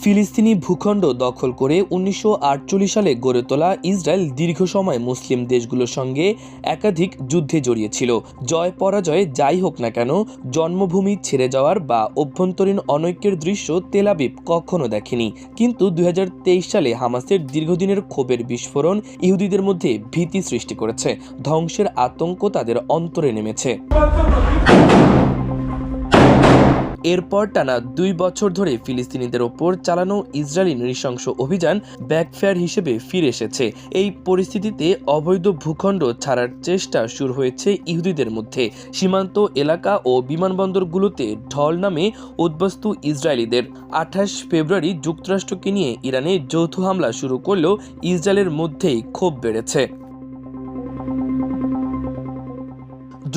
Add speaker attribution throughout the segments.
Speaker 1: ফিলিস্তিনি ভূখণ্ড দখল করে ১৯৪৮ সালে গড়ে তোলা ইসরায়েল দীর্ঘ সময় মুসলিম দেশগুলোর সঙ্গে একাধিক যুদ্ধে জড়িয়েছিল। জয় পরাজয় যাই হোক না কেন, জন্মভূমি ছেড়ে যাওয়ার বা অভ্যন্তরীণ অনৈক্যের দৃশ্য তেল আবিব কখনো দেখেনি। কিন্তু ২০২৩ সালে হামাসের দীর্ঘদিনের ক্ষোভের বিস্ফোরণ ইহুদিদের মধ্যে ভীতি সৃষ্টি করেছে। ধ্বংসের আতঙ্ক তাদের অন্তরে নেমেছে। এরপর টানা ২ বছর ধরে ফিলিস্তিনিদের ওপর চালানো ইসরায়েলি নৃশংস অভিযান ব্যাকফায়ার হিসেবে ফিরে এসেছে। এই পরিস্থিতিতে অবৈধ ভূখণ্ড ছাড়ার চেষ্টা শুরু হয়েছে ইহুদিদের মধ্যে। সীমান্ত এলাকা ও বিমানবন্দরগুলোতে ঢল নামে উদ্বাস্তু ইসরায়েলিদের। ২৮ ফেব্রুয়ারি যুক্তরাষ্ট্রকে নিয়ে ইরানে যৌথ হামলা শুরু করলেও ইসরায়েলের মধ্যেই ক্ষোভ বেড়েছে।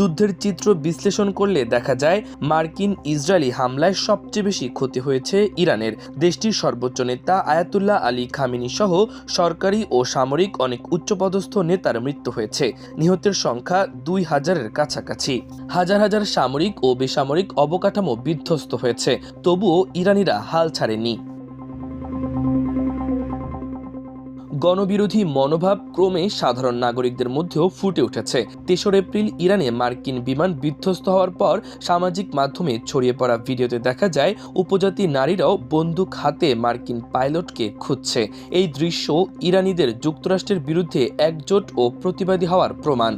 Speaker 1: যুদ্ধের চিত্র বিশ্লেষণ করলে দেখা যায়, মার্কিন ইসরায়েলি হামলায় সবচেয়ে বেশি ক্ষতি হয়েছে ইরানের। দেশটির সর্বোচ্চ নেতা আয়াতুল্লাহ আলী খামেনি সহ সরকারি ও সামরিক অনেক উচ্চপদস্থ নেতার মৃত্যু হয়েছে। নিহতের সংখ্যা ২,০০০-এর কাছাকাছি। হাজার হাজার সামরিক ও বেসামরিক অবকাঠামো বিধ্বস্ত হয়েছে। তবুও ইরানিরা হাল ছাড়েনি। গণবিরোধী মনোভাব ক্রমে সাধারণ নাগরিকদের মধ্যেও ফুটে উঠেছে। ৩রা এপ্রিল ইরানে মার্কিন বিমান বিধ্বস্ত হওয়ার পর সামাজিক মাধ্যমে ছড়িয়ে পড়া ভিডিওতে দেখা যায় উপজাতি নারীরাও বন্দুক হাতে মার্কিন পাইলটকে খুঁজছে। এই দৃশ্য ইরানিদের যুক্তরাষ্ট্রের বিরুদ্ধে একজোট ও প্রতিবাদী হওয়ার প্রমাণ।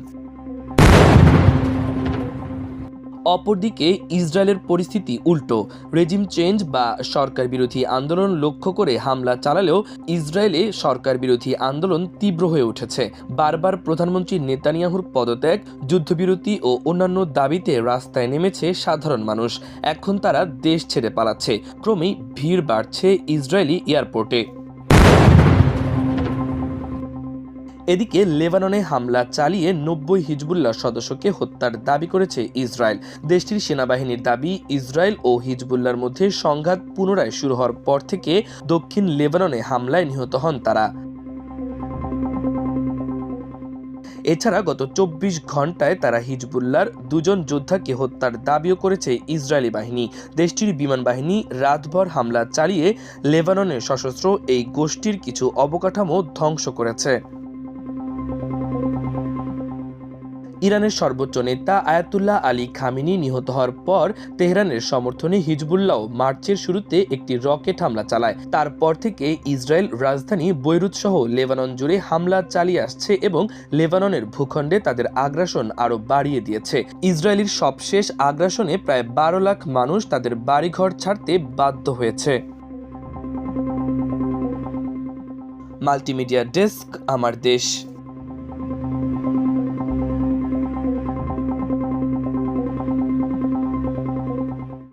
Speaker 1: অপরদিকে ইসরায়েলের পরিস্থিতি উল্টো। রেজিম চেঞ্জ বা সরকার বিরোধী আন্দোলন লক্ষ্য করে হামলা চালালেও ইসরায়েলে সরকার বিরোধী আন্দোলন তীব্র হয়ে উঠেছে। বারবার প্রধানমন্ত্রী নেতানিয়াহুর পদত্যাগ, যুদ্ধবিরতি ও অন্যান্য দাবিতে রাস্তায় নেমেছে সাধারণ মানুষ। এখন তারা দেশ ছেড়ে পালাচ্ছে। ক্রমেই ভিড় বাড়ছে ইসরায়েলি এয়ারপোর্টে। এদিকে লেবাননে হামলা চালিয়ে ৯০ হিজবুল্লাহ সদস্যকে হত্যার দাবি করেছে ইসরায়েল। দেশটির সেনাবাহিনীর দাবি, ইসরায়েল ও হিজবুল্লাহর মধ্যে সংঘাত পুনরায় শুরু হওয়ার পর থেকে দক্ষিণ লেবাননে হামলায় নিহত হন তারা। এছাড়া গত ২৪ ঘন্টায় তারা হিজবুল্লাহর ২ জন যোদ্ধাকে হত্যার দাবিও করেছে ইসরায়েলি বাহিনী। দেশটির বিমান বাহিনী রাতভর হামলা চালিয়ে লেবাননের সশস্ত্র এই গোষ্ঠীর কিছু অবকাঠামো ধ্বংস করেছে। ইরানের সর্বোচ্চ নেতা আয়াতুল্লাহ আলী খামেনি নিহত হওয়ার পর তেহরানের সমর্থনে হিজবুল্লাহ মার্চের শুরুতে একটি রকেট হামলা চালায়। তারপর থেকে ইসরায়েল রাজধানী বৈরুত সহ লেবানন জুড়ে হামলা চালিয়ে আসছে এবং লেবাননের ভূখণ্ডে তাদের আগ্রাসন আরও বাড়িয়ে দিয়েছে। ইসরায়েলের সবশেষ আগ্রাসনে প্রায় ১২ লাখ মানুষ তাদের বাড়িঘর ছাড়তে বাধ্য হয়েছে। মাল্টিমিডিয়া ডেস্ক, আমার দেশ।